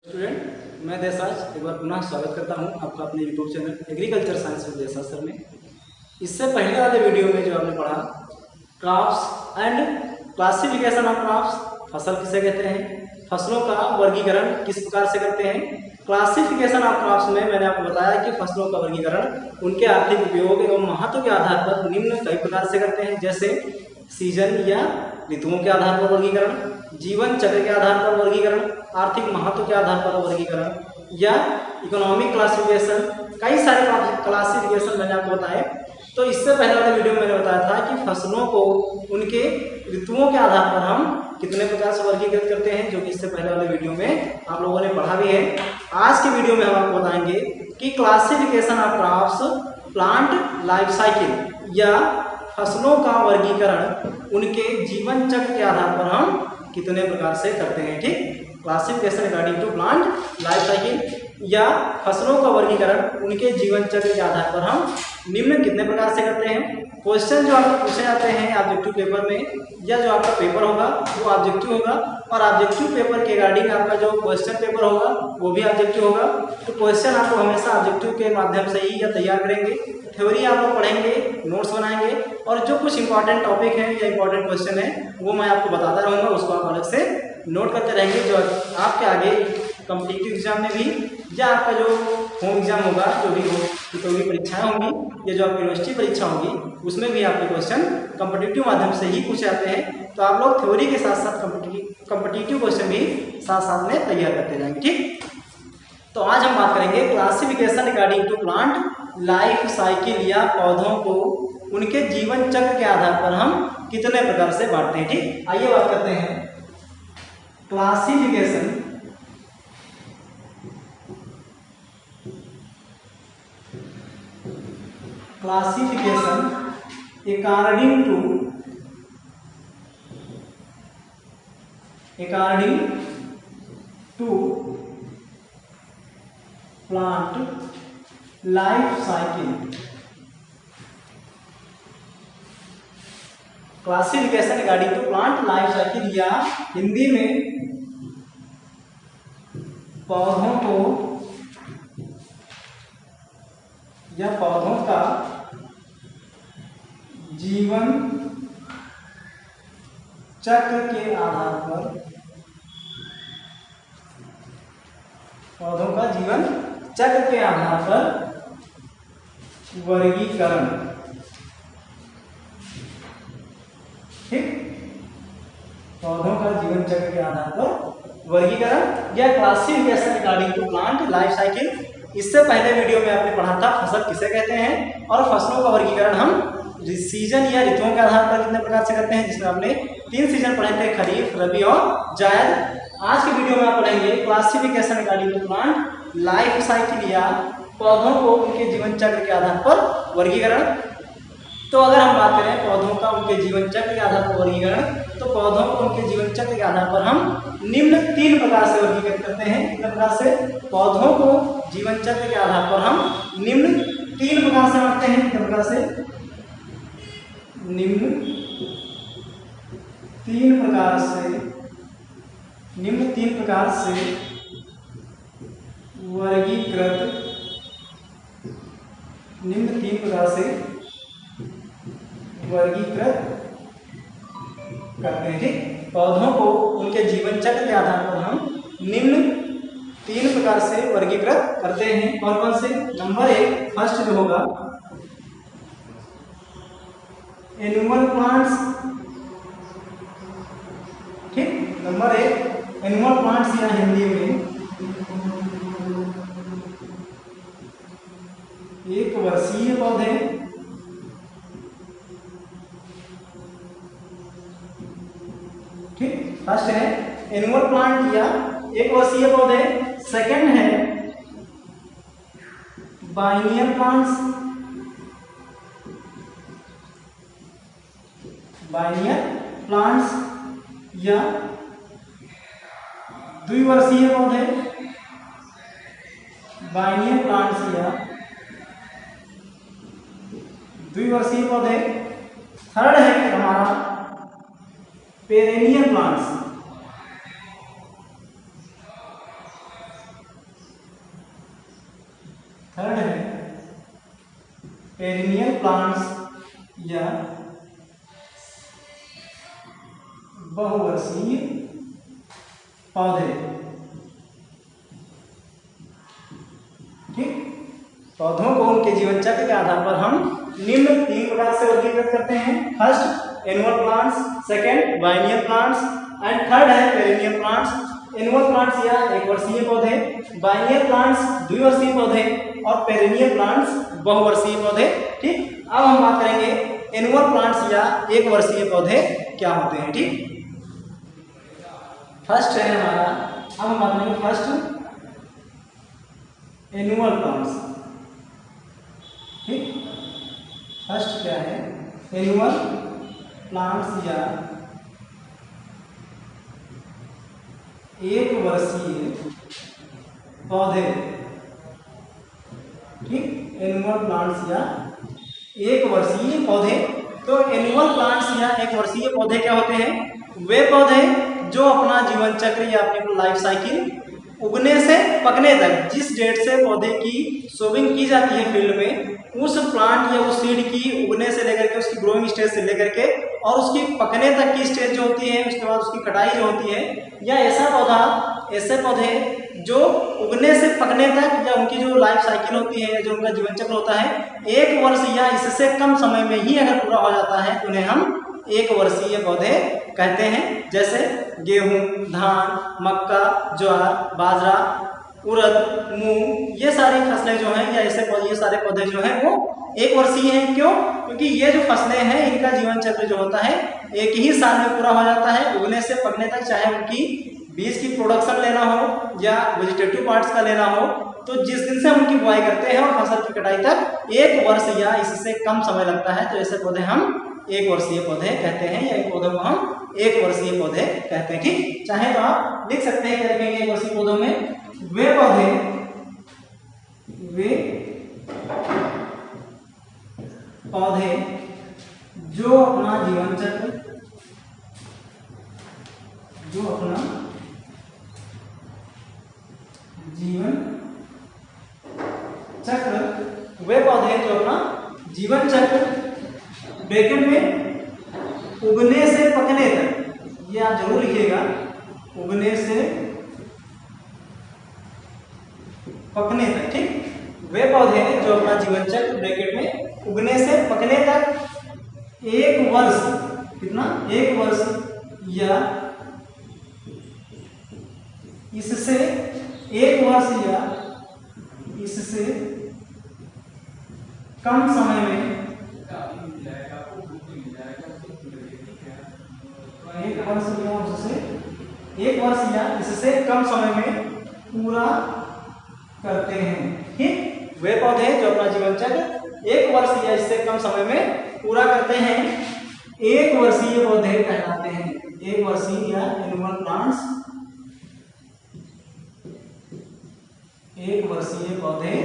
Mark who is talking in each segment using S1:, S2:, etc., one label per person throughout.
S1: Student, मैं देसाज एक बार पुनः स्वागत करता हूं आपका अपने YouTube channel agriculture science with देसाज सर में। इससे पहले वाले वीडियो में जो आपने पढ़ा crops and classification of crops, फसल किसे कहते हैं, फसलों का वर्गीकरण किस प्रकार से करते हैं। क्लासिफिकेशन ऑफ क्रॉप्स में मैंने आपको बताया कि फसलों का वर्गीकरण उनके आर्थिक उपयोग एवं महत्व के आधार पर निम्न कई प्रकार से करते हैं, जैसे सीजन या ऋतुओं के आधार पर वर्गीकरण, जीवन चक्र के आधार पर वर्गीकरण, आर्थिक महत्व के आधार पर वर्गीकरण या इकोनॉमिक क्लासिफिकेशन। कई सारे क्लासिफिकेशन मैंने आपको बताए। तो इससे पहले वाले वीडियो में मैंने बताया था कि फसलों को उनके ऋतुओं के आधार पर हम कितने प्रकार से वर्गीकृत करते हैं, जो कि इससे पहले वाले वीडियो में आप लोगों ने पढ़ा भी है। आज के वीडियो में हम आपको बताएंगे कि classification of crops plant life cycle या फसलों का वर्गीकरण उनके जीवन चक्र के आधार पर हम कितने प्रकार से करते हैं। ठीक, classification according to plant life cycle या फसलों का वर्गीकरण उनके जीवन चक्र के आधार पर हम निम्न कितने प्रकार से करते हैं। क्वेश्चन जो आपको पूछे जाते हैं ऑब्जेक्टिव पेपर में, या जो आपका पेपर होगा वो ऑब्जेक्टिव होगा, और ऑब्जेक्टिव पेपर के अकॉर्डिंग आपका जो क्वेश्चन पेपर होगा वो भी ऑब्जेक्टिव होगा। तो क्वेश्चन आपको हमेशा ऑब्जेक्टिव के माध्यम से ही या तैयार करेंगे। थ्योरी आप लोग पढ़ेंगे, नोट्स बनाएंगे, और जो कुछ इंपॉर्टेंट टॉपिक है या इंपॉर्टेंट क्वेश्चन है वो मैं आपको बताता रहूँगा, उसको आप अलग से नोट करते रहेंगे, जो आपके आगे कॉम्पिटिटिव एग्जाम में भी या आपका जो होम एग्जाम होगा, जो भी हो, तो भी परीक्षाएं होंगी या जो आपकी यूनिवर्सिटी परीक्षा होगी उसमें भी आपके क्वेश्चन कॉम्पिटिटिव माध्यम से ही पूछे जाते हैं। तो आप लोग थ्योरी के साथ साथ कॉम्पिटिटिव क्वेश्चन भी साथ साथ में तैयार करते जाएंगे। ठीक, तो आज हम बात करेंगे classification according to plant life cycle या पौधों को उनके जीवन चक्र के आधार पर हम कितने प्रकार से बांटते हैं। ठीक, आइए बात करते हैं classification according to plant life cycle. Classification according to plant life cycle या हिंदी में पौधों को या पौधों का जीवन चक्र के आधार पर, पौधों का जीवन चक्र के आधार पर वर्गीकरण। ठीक, पौधों का जीवन चक्र के आधार पर वर्गीकरण या classification according to plant life cycle. इससे पहले वीडियो में आपने पढ़ा था फसल किसे कहते हैं, और फसलों का वर्गीकरण हम सीजन या ऋतुओं के आधार पर कितने प्रकार से करते हैं, जिसमें आपने 3 सीजन पढ़े थे, खरीफ, रबी और जायद। आज के वीडियो में आप पढ़ेंगे classification according to plant life cycle या पौधों को उनके जीवन चक्र के आधार पर वर्गीकरण। तो अगर हम बात करें पौधों का उनके जीवन चक्र के आधार पर वर्गीकरण, तो पौधों को उनके जीवन चक्र के आधार पर हम निम्न 3 प्रकार से वर्गीकृत करते हैं। कितने प्रकार से? पौधों को जीवन चक्र के आधार पर हम निम्न 3 प्रकार से बांटते हैं। कितने प्रकार से? निम्न 3 प्रकार से वर्गीकृत, निम्न 3 प्रकार से वर्गीकृत करते हैं। ठीक, पौधों को उनके जीवन चक्र के आधार पर हम निम्न 3 प्रकार से वर्गीकृत करते हैं। कौन कौन से? नंबर 1 फर्स्ट जो होगा एनुअल प्लांट्स। ठीक, नंबर 1 एनुअल प्लांट्स या हिंदी में एक वर्षीय पौधे। ठीक, फर्स्ट है एनुअल प्लांट या एक वर्षीय पौधे। सेकंड है बाइनियल प्लांट्स, बाइनियल प्लांट्स या द्विवर्षीय पौधे, बाइनियल प्लांट्स या द्विवर्षीय पौधे। थर्ड है हमारा पेरेनियल प्लांट्स, थर्ड है पेरिनियल प्लांट्स या बहुवर्षीय पौधे। ठीक, पौधों को उनके जीवन चक्र के आधार पर हम निम्न 3 प्रकार से वर्गीकृत करते हैं। First annual plants, second biennial plants and third है पेरिनियल प्लांट्स। एनुअल प्लांट्स या एक वर्षीय पौधे, बाइनियल प्लांट्स द्विवर्षीय पौधे और पेरिनियल प्लांट्स बहुवर्षीय पौधे। ठीक, अब हम बात करेंगे एनुअल प्लांट्स या एक वर्षीय पौधे क्या होते हैं। ठीक, फर्स्ट है हमारा, अब हम बात करेंगे फर्स्ट एनुअल प्लांट्स। ठीक, फर्स्ट क्या है एनुअल प्लांट्स या एक वर्षीय पौधे। ठीक, एनुअल प्लांट्स या एक वर्षीय पौधे। तो एनुअल प्लांट्स या एक वर्षीय पौधे क्या होते हैं? वे पौधे जो अपना जीवन चक्र या अपनी लाइफ साइकिल उगने से पकने तक, जिस डेट से पौधे की सोविंग की जाती है फील्ड में, उस प्लांट या उस सीड की उगने से लेकर के उसकी ग्रोइंग स्टेज से लेकर के और उसकी पकने तक की स्टेज जो होती है, उसके बाद उसकी कटाई जो होती है, या ऐसे पौधे जो उगने से पकने तक या उनकी जो लाइफ साइकिल होती है या जो उनका जीवन चक्र होता है 1 वर्ष या इससे कम समय में ही अगर पूरा हो जाता है तो उन्हें हम एक वर्षीय पौधे कहते हैं। जैसे गेहूं, धान, मक्का, ज्वार, बाजरा, उड़द, मूंग, ये सारी फसलें जो हैं या ये सारे पौधे जो हैं वो एक वर्षीय हैं। क्यों? क्योंकि ये जो फसलें हैं इनका जीवन चक्र जो होता है 1 ही साल में पूरा हो जाता है, उगने से पकने तक। चाहे उनकी बीज की प्रोडक्शन लेना हो या वेजिटेटिव पार्ट्स का लेना हो, तो जिस दिन से हम उनकी बुआई करते हैं और फसल की कटाई तक 1 वर्ष या इससे कम समय लगता है। तो ऐसे पौधे हम एक वर्षीय पौधे कहते हैं या इन पौधों को हम एक वर्षीय पौधे कहते हैं। ठीक, चाहे तो आप लिख सकते हैं, क्या लिखेंगे एक वर्षीय पौधों में? वे पौधे जो अपना जीवन चक्र वे पौधे जो अपना जीवन चक्र ब्रैकेट में उगने से पकने तक, ये आप जरूर लिखिएगा, उगने से पकने तक। ठीक, वे पौधे जो अपना जीवन चक्र ब्रैकेट में उगने से पकने तक 1 वर्ष, कितना? 1 वर्ष या इससे 1 वर्ष या इससे कम समय में 1 वर्ष या इससे कम समय में पूरा करते हैं। ठीक, वे पौधे जो अपना जीवन चक्र 1 वर्ष या इससे कम समय में पूरा करते हैं एक वर्षीय पौधे कहलाते हैं। एक वर्षीय या एनुअल प्लांट्स एक वर्षीय पौधे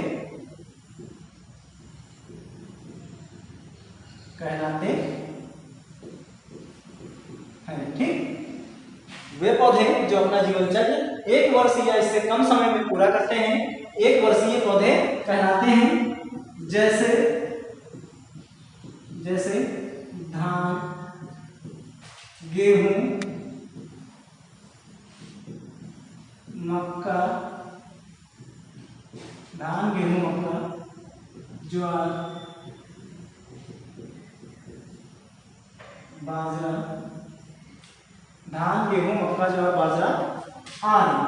S1: कहलाते हैं। ठीक, वे पौधे जो अपना जीवन चक्र 1 वर्ष या इससे कम समय में पूरा करते हैं एक वर्षीय पौधे कहलाते हैं। जैसे धान, गेहूं, मक्का, ज्वार, बाजरा, धान, गेहूं, मक्का, ज्वार, बाजरा आदि।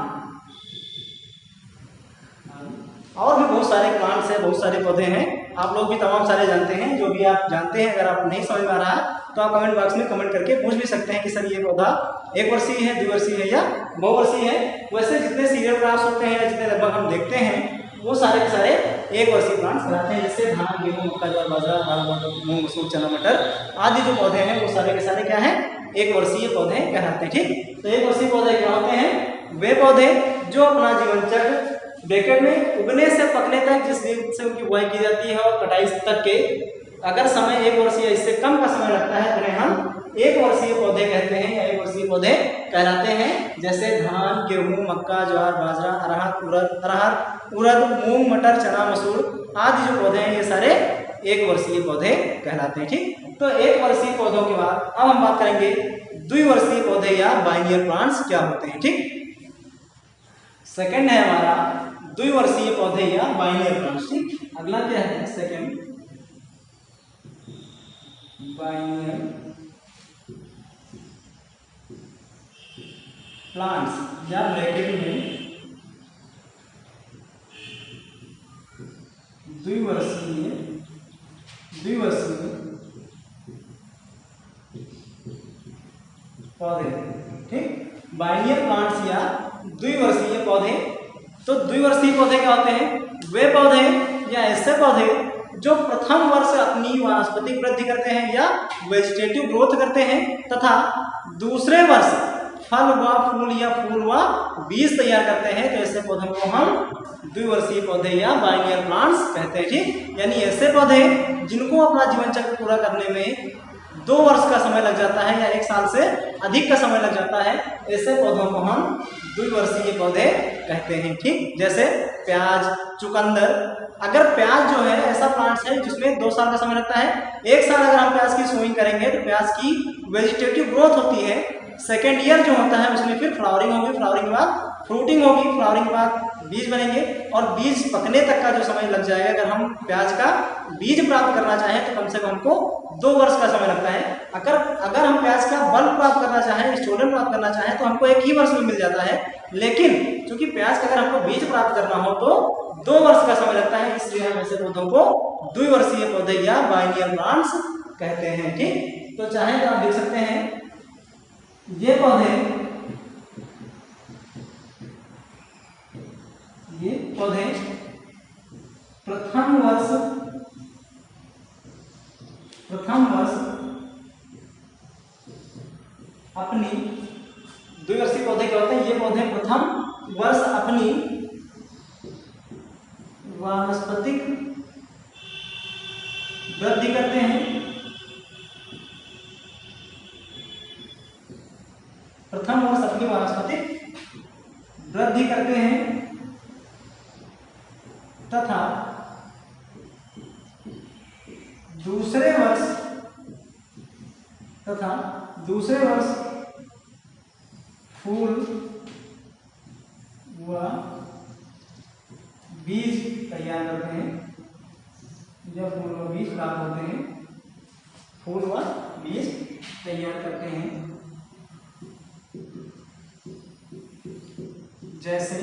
S1: और भी बहुत सारे प्लांट्स हैं, बहुत सारे पौधे हैं, आप लोग भी तमाम सारे जानते हैं। जो भी आप जानते हैं, अगर आप नहीं समझ में आ रहा है तो आप कमेंट बॉक्स में कमेंट करके पूछ भी सकते हैं कि सर ये पौधा 1 वर्षीय है, द्विवर्षीय है या बहुवर्षीय है। वैसे जितने सीरियल प्लांट्स होते हैं या जितने लगभग हम देखते हैं वो सारे के सारे 1 वर्षीय प्लांट्स कहलाते हैं। जैसे धान, गेहूं, मक्का, ज्वार, बाजरा, दाल, मूंग, मसूर, चना, मटर आदि जो पौधे हैं वो सारे के सारे क्या हैं? 1 वर्षीय पौधे कहलाते हैं। ठीक, तो 1 वर्षीय पौधे क्या होते हैं? वे पौधे जो अपना जीवन चक्र ब्रैकेट में उगने से पकने तक, जिस दिन से उनकी बुआई की जाती है और कटाई तक के अगर समय 1 वर्ष या इससे कम का समय लगता है, उन्हें हम 1 वर्षीय पौधे कहते हैं या 1 वर्षीय पौधे कहलाते हैं। जैसे धान, गेहूं, मक्का, ज्वार, बाजरा, अरहर, उड़द, मूंग, मटर, चना, मसूर आदि जो पौधे हैं ये सारे एक वर्षीय पौधे कहलाते हैं। ठीक, तो एक वर्षीय पौधों के बाद अब हम बात करेंगे द्विवर्षीय पौधे या बाइनियल प्लांट्स क्या होते हैं। ठीक, सेकंड है हमारा द्विवर्षीय पौधे या बाइनियल प्लांट्स। ठीक, अगला क्या है सेकंड बाइनियल प्लांट्स या ब्रैकेट में द्विवर्षीय पौधे। ठीक, बाइनियल प्लांट्स या द्विवर्षीय पौधे। तो द्विवर्षीय पौधे क्या होते हैं? वे पौधे या ऐसे पौधे जो प्रथम वर्ष अपनी वानस्पतिक वृद्धि करते हैं या वेजिटेटिव ग्रोथ करते हैं तथा दूसरे वर्ष फल व फूल या फूल व बीज तैयार करते हैं, तो ऐसे पौधों को हम द्विवर्षीय पौधे या बाइनियल प्लांट्स कहते हैं। ठीक, यानी ऐसे पौधे जिनको अपना जीवन चक्र पूरा करने में 2 वर्ष का समय लग जाता है या 1 साल से अधिक का समय लग जाता है, ऐसे पौधों को हम द्विवर्षीय पौधे कहते हैं। ठीक, जैसे प्याज, चुकंदर। अगर प्याज जो है ऐसा प्लांट्स है जिसमें 2 साल का समय लगता है, 1 साल अगर हम प्याज की सोइंग करेंगे तो प्याज की वेजिटेटिव ग्रोथ होती है। सेकेंड ईयर जो होता है उसमें फिर फ्लावरिंग होगी, फ्लावरिंग के बाद फ्रूटिंग होगी, फ्लावरिंग के बाद बीज बनेंगे और बीज पकने तक का जो समय लग जाएगा, अगर हम प्याज का बीज प्राप्त करना चाहें तो कम से कम हमको 2 वर्ष का समय लगता है। अगर हम प्याज का बल्ब प्राप्त करना चाहें, स्टोलन प्राप्त करना चाहें तो हमको 1 ही वर्ष में मिल जाता है। लेकिन क्योंकि प्याज का अगर हमको बीज प्राप्त करना हो तो 2 वर्ष का समय लगता है, इसलिए हम ऐसे पौधों को द्विवर्षीय पौधे या बाइनियल प्लांट्स कहते हैं। ठीक, तो चाहे तो आप देख सकते हैं ये पौधे प्रथम वर्ष अपनी द्विवर्षीय पौधे क्या होते हैं? ये पौधे प्रथम वर्ष अपनी वानस्पतिक वृद्धि करते हैं। प्रथम वर्ष अपनी वानस्पतिक वृद्धि करते हैं तथा दूसरे वर्ष फूल व बीज तैयार करते हैं। जब फूल व बीज प्राप्त होते हैं, फूल व बीज तैयार करते हैं, जैसे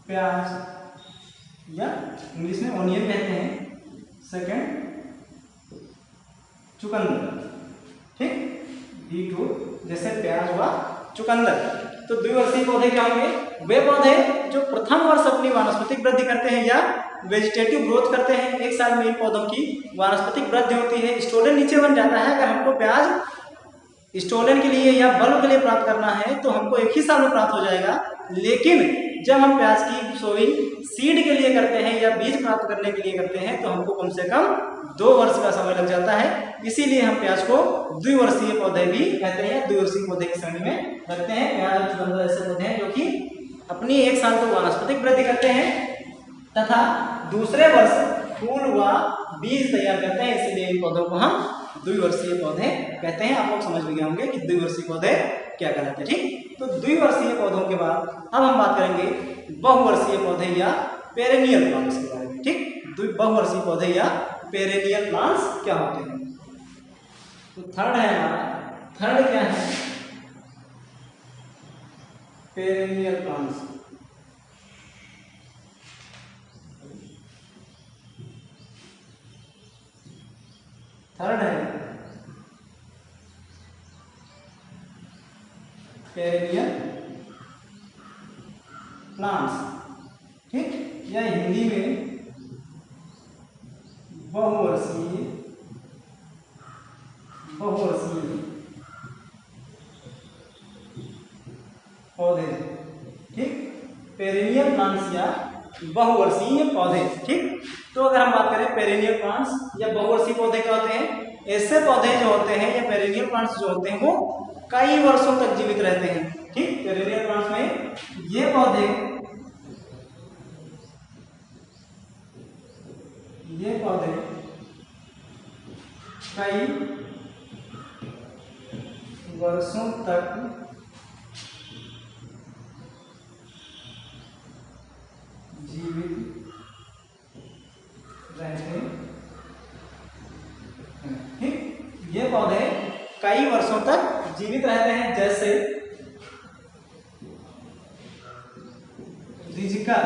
S1: प्याज या इंग्लिश में ऑनियन कहते हैं। सेकंड चुकंदर। ठीक, बीटरूट, जैसे प्याज व चुकंदर। तो द्विवर्षीय पौधे क्या होंगे? वे पौधे जो प्रथम वर्ष अपनी वानस्पतिक वृद्धि करते हैं या वेजिटेटिव ग्रोथ करते हैं। 1 साल में इन पौधों की वानस्पतिक वृद्धि होती है, स्टोलन नीचे बन जाता है। अगर हमको प्याज स्टोलन के लिए या बल्ब के लिए प्राप्त करना है तो हमको 1 ही साल में प्राप्त हो जाएगा। लेकिन जब हम प्याज की सोइंग सीड के लिए करते हैं या बीज प्राप्त करने के लिए करते हैं तो हमको कम से कम 2 वर्ष का समय लग जाता है। इसीलिए हम प्याज को द्विवर्षीय पौधे भी कहते हैं, द्विवर्षीय पौधे की श्रेणी में रखते हैं। प्याज और चुकंदर ऐसे पौधे हैं जो कि अपनी 1 साल तो वानस्पतिक वृद्धि करते हैं तथा दूसरे वर्ष फूल व बीज तैयार करते हैं, इसलिए इन पौधों को हम द्विवर्षीय पौधे कहते हैं। आप लोग समझ गए होंगे कि द्विवर्षीय पौधे क्या कहलाते हैं। ठीक, तो द्विवर्षीय पौधों के बाद अब हम बात करेंगे बहुवर्षीय पौधे या पेरेनियल प्लांट्स के बारे में। ठीक, बहुवर्षीय पौधे या पेरेनियल प्लांट्स क्या होते हैं? तो थर्ड है हमारा, थर्ड क्या है? Perennial plants. थर्ड है पेरेनियल प्लांट्स। ठीक, या हिंदी में बहुवर्षीय पौधे। ठीक, पेरेनियल प्लांट्स या बहुवर्षीय पौधे। ठीक, तो अगर हम बात करें पेरेनियल प्लांट्स या बहुवर्षीय पौधे क्या होते हैं? ऐसे पौधे जो होते हैं या पेरेनियल प्लांट्स जो होते हैं वो कई वर्षों तक जीवित रहते हैं। ठीक, पेरिनियल प्लांट्स में ये पौधे कई वर्षों तक जीवित रहते हैं। ठीक, ये पौधे कई वर्षों तक जीवित रहते हैं, जैसे रिजिका,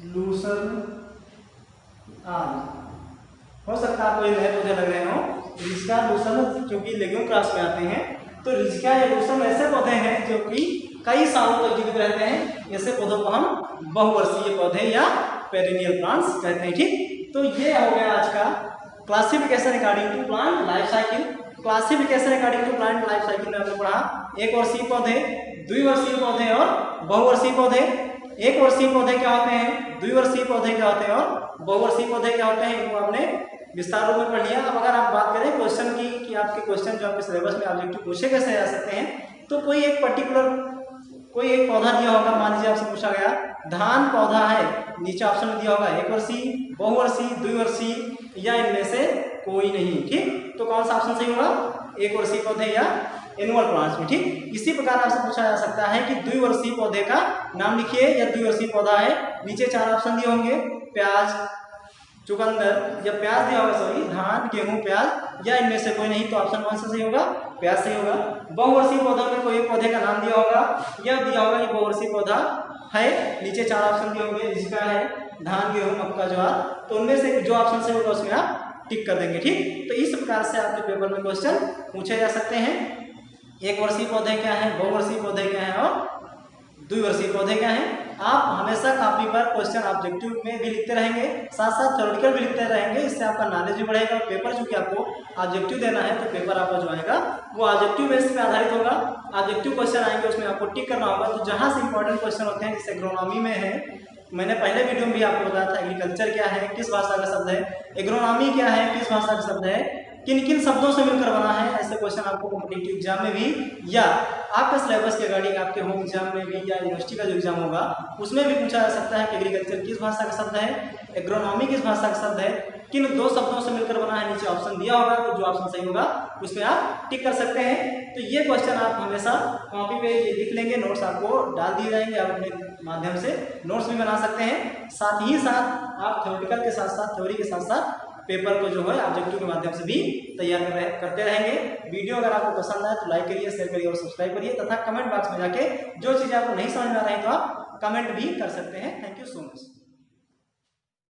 S1: लूसर्न आदि। हो सकता है आपको ये नए पौधे लग रहे हो, रिजिका, लूसर्न, क्योंकि लेग्यूम क्लास में आते हैं। तो रिजिका या लूसर्न ऐसे पौधे हैं जो कि कई सालों तक जीवित रहते हैं। ऐसे पौधों को हम बहुवर्षीय पौधे या पेरिनियल प्लांट्स कहते हैं। ठीक, तो ये हो गया आज का classification according to plant life cycle. Classification according to plant life cycle में हमने पढ़ा एक वर्षीय पौधे, द्विवर्षीय पौधे और बहुवर्षीय पौधे। एक वर्षीय पौधे क्या होते हैं, द्विवर्षीय पौधे क्या होते हैं और बहुवर्षीय पौधे क्या होते हैं, इनको आपने विस्तार रूप में पढ़ लिया। अब अगर आप बात करें क्वेश्चन की कि आपके क्वेश्चन जो आपके सिलेबस में ऑब्जेक्टिव पूछे कैसे जा सकते हैं, तो कोई एक पौधा दिया होगा, मान लीजिए आपसे पूछा गया धान पौधा है, नीचे ऑप्शन में दिया होगा एक वर्षीय, बहुवर्षीय, द्विवर्षीय या इनमें से कोई नहीं। ठीक, तो कौन सा ऑप्शन सही होगा, एक वर्षीय पौधे या एनुअल प्लांट्स में। ठीक, इसी प्रकार आपसे पूछा जा सकता है कि द्विवर्षीय पौधे का नाम लिखिए या द्विवर्षीय पौधा है, नीचे 4 ऑप्शन दिए होंगे, प्याज, चुकंदर या प्याज दिया होगा, सॉरी धान, गेहूं, प्याज या इनमें से कोई नहीं, तो ऑप्शन कौन सा सही होगा, प्याज सही होगा। बहुवर्षीय पौधों में कोई एक पौधे का नाम दिया होगा या दिया होगा कि बहुवर्षीय पौधा है, नीचे 4 ऑप्शन दिए होंगे, जिसका है धान, गेहूं, मक्का, ज्वार, तो उनमें से जो ऑप्शन सही होगा उसमें आप टिक कर देंगे। ठीक, तो इस प्रकार से आपके पेपर में क्वेश्चन पूछे जा सकते हैं। एक वर्षीय पौधे क्या है, बहुवर्षीय पौधे क्या है और द्विवर्षीय पौधे क्या है। आप हमेशा कॉपी पर क्वेश्चन ऑब्जेक्टिव में भी लिखते रहेंगे, साथ साथ थ्योरेटिकल भी लिखते रहेंगे, इससे आपका नॉलेज भी बढ़ेगा। और पेपर चूंकि आपको ऑब्जेक्टिव देना है, तो पेपर आपका जो आएगा वो ऑब्जेक्टिव बेस पे आधारित होगा। ऑब्जेक्टिव क्वेश्चन आएंगे, उसमें आपको टिक करना होगा। तो जहाँ से इंपॉर्टेंट क्वेश्चन होते हैं, जैसे एग्रोनॉमी में है, मैंने पहले वीडियो में भी आपको बताया था एग्रीकल्चर क्या है, किस भाषा का शब्द है, एग्रोनॉमी क्या है, किस भाषा का शब्द है, किन किन शब्दों से मिलकर बना है। ऐसे क्वेश्चन आपको कॉम्पिटिटिव एग्जाम में भी या आपके सिलेबस के अकॉर्डिंग आपके होम एग्जाम में भी या यूनिवर्सिटी का जो एग्जाम होगा उसमें भी पूछा जा सकता है कि एग्रीकल्चर किस भाषा का शब्द है, एग्रोनॉमी किस भाषा का शब्द है, किन 2 शब्दों से मिलकर बना है। नीचे ऑप्शन दिया होगा, तो जो ऑप्शन सही होगा उसमें आप टिक कर सकते हैं। तो ये क्वेश्चन आप हमेशा कॉपी पे लिख लेंगे, नोट्स आपको डाल दिए जाएंगे, आप अपने माध्यम से नोट्स भी बना सकते हैं। साथ ही साथ आप थ्योरेटिकल के साथ साथ थ्योरी के साथ साथ पेपर को जो है ऑब्जेक्टिव के माध्यम से भी तैयार करते रहेंगे। वीडियो अगर आपको पसंद आए तो लाइक करिए, शेयर करिए और सब्सक्राइब करिए, तथा कमेंट बॉक्स में जाके जो चीज़ें आपको नहीं समझ में आ रही तो आप कमेंट भी कर सकते हैं। Thank you so much.